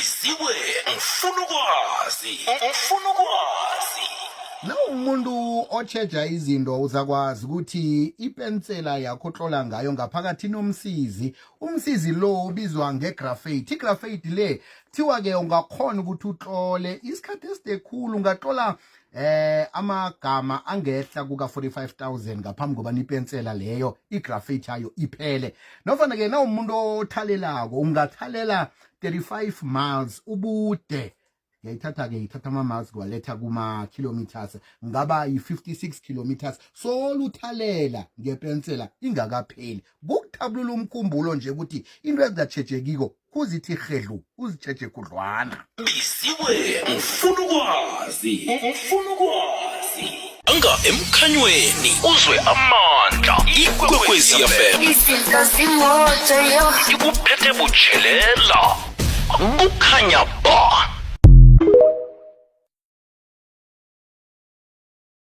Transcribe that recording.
Biziwe ngifuna ukwazi. Na umuntu otsheja izinto uzakwazi ukuthi ipensela yakho otlola ngayo ngaphakathi nomsizi. Umsizi lo ubizwa ngegraphite. Igraphite le thiwa ke ungakhona ukuthi utlole isikhathi eside khulu ungatlola amagama angehla kuka 45,000 ngaphambi koba ipensela leyo igraphite yayo iphele. Nofana ke na umuntu othalelako ungathalela 35 miles ubude. Ngiyayithatha ama-miles kwaletha kuma-kilometers ngaba yi-56 kilometers soluthalela ngepensela ingakapheli. Kukuthabulula umkhumbulo nje ukuthi into ezingatshejekiko kuzithi rhedlu uzitsheje khudlwana. Biziwe ngifuna ukwazi. Anga emkhanyweni uzwe amandla. Ikwekwezi FM Izinto zimoto yo ikuphethe butshelela. Kukhanya